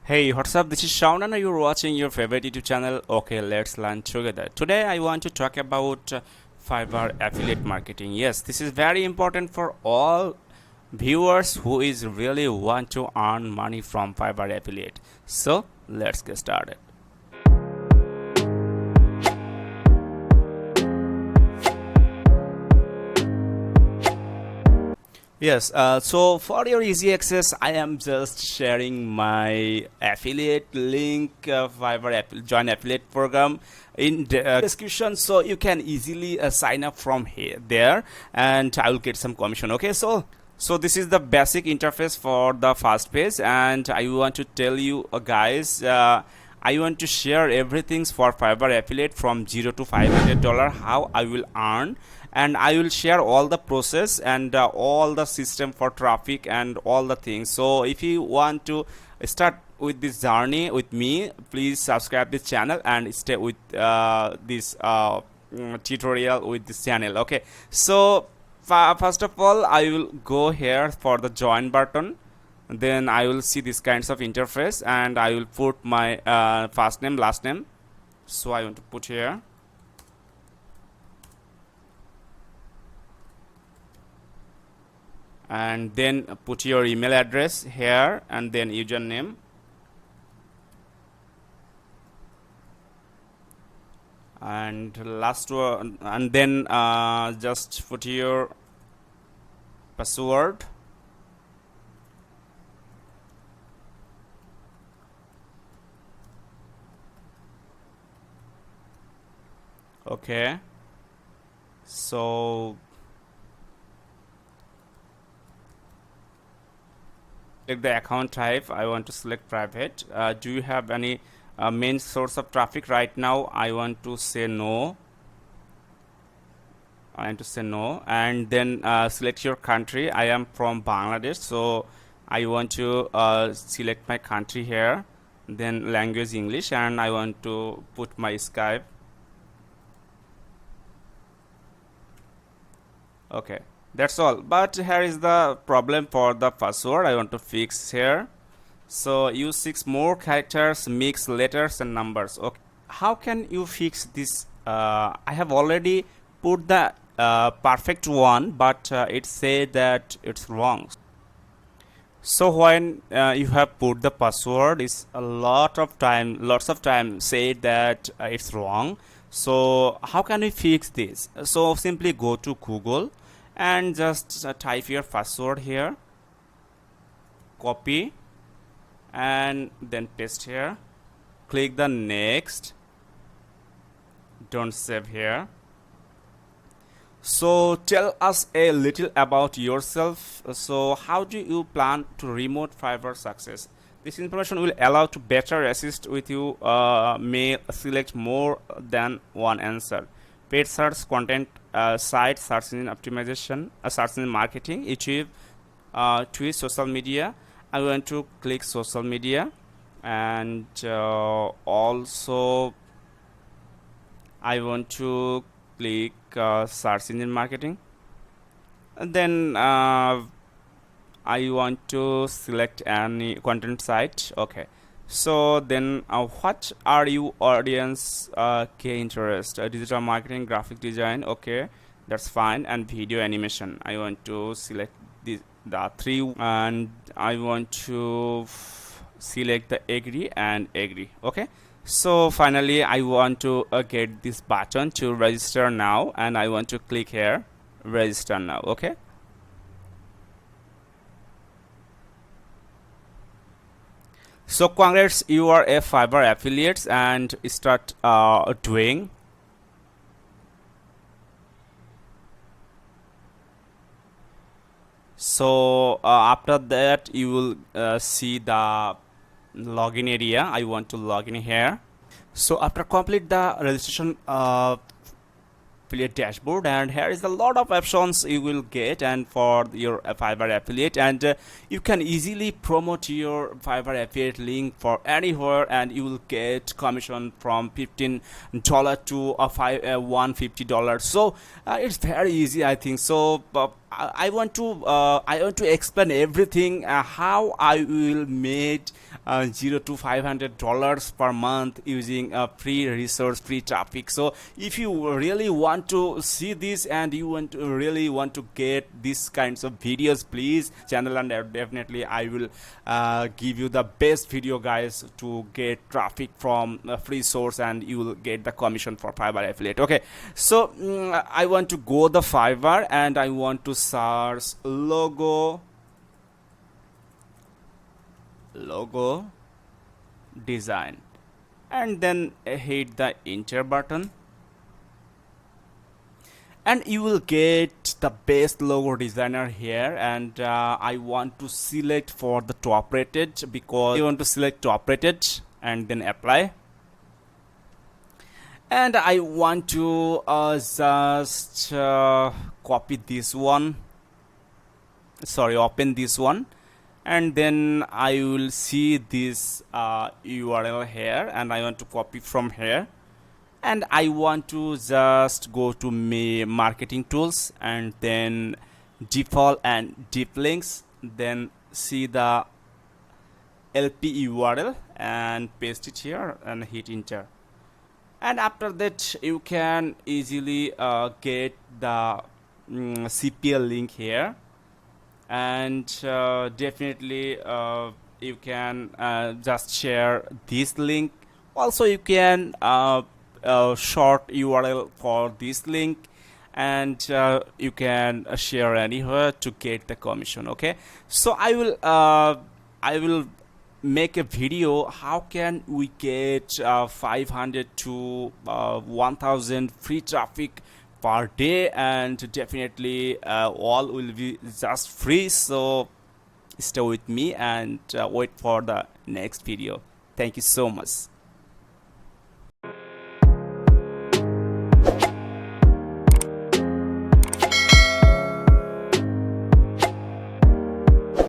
Hey, what's up? This is Shaun and you're watching your favorite YouTube channel. Okay, let's learn together. Today I want to talk about Fiverr affiliate marketing. Yes, this is very important for all viewers who is really want to earn money from Fiverr affiliate. So, let's get started. Yes, so for your easy access, I am just sharing my affiliate link, Fiverr join affiliate program in the description, so you can easily sign up from here there, and I will get some commission. Okay, so this is the basic interface for the first page, and I want to tell you guys. I want to share everything for Fiverr affiliate from $0 to $500 how I will earn, and I will share all the process and all the system for traffic and all the things. So if you want to start with this journey with me, please subscribe this channel and stay with this tutorial with this channel. Okay, so first of all I will go here for the join button. Then I will see this kinds of interface and I will put my first name, last name. So I want to put here, and then put your email address here, and then username, and last one, and then just put your password. Okay, so select the account type. I want to select private. Do you have any main source of traffic right now? I want to say no. And then select your country. I am from Bangladesh, so I want to select my country here. Then language English, and I want to put my Skype. Okay, that's all, but here is the problem for the password. I want to fix here. So use 6 more characters, mix letters and numbers. Okay, how can you fix this? I have already put the perfect one, but it said that it's wrong. So when you have put the password, it's lots of time say that it's wrong. So how can we fix this? So simply go to Google and just type your password here, copy, and then paste here. Click the next, don't save here. So tell us a little about yourself. So how do you plan to remote Fiverr success? This information will allow to better assist with you. May select more than one answer. Paid search, content site, search engine optimization, search engine marketing, YouTube, Twitch, social media. I want to click social media, and also I want to click search engine marketing, and then I want to select any content site. Okay, so then what are you audience key interest? Digital marketing, graphic design. Okay, that's fine. And video animation, I want to select the 3, and I want to select the agree and agree. Okay, so finally I want to get this button to register now, and I want to click here, register now. Okay, so congrats, you are a Fiverr affiliates, and start doing. So after that you will see the login area. I want to log in here. So after complete the registration affiliate dashboard, and here is a lot of options you will get, and for your Fiverr affiliate, and you can easily promote your Fiverr affiliate link for anywhere, and you will get commission from $15 to $150. So it's very easy, I think. So I want to explain everything, how I will make $0 to $500 per month using free resource, free traffic. So if you really want to see this and you really want to get these kinds of videos, please channel, and definitely I will give you the best video, guys, to get traffic from a free source, and you will get the commission for Fiverr affiliate. Okay, so I want to go the Fiverr and I want to search logo design, and then hit the enter button, and you will get the best logo designer here. And I want to select for the top rated, because you want to select top rated and then apply. And I want to just copy this one, sorry, open this one, and then I will see this URL here, and I want to copy from here, and I want to just go to marketing tools, and then default and deep links, then see the LP URL and paste it here and hit enter. And after that you can easily get the CPL link here, and definitely you can just share this link. Also you can short URL for this link, and you can share anywhere to get the commission. Okay, so I will make a video how can we get 500 to 1000 free traffic per day, and definitely all will be just free. So stay with me and wait for the next video. Thank you so much.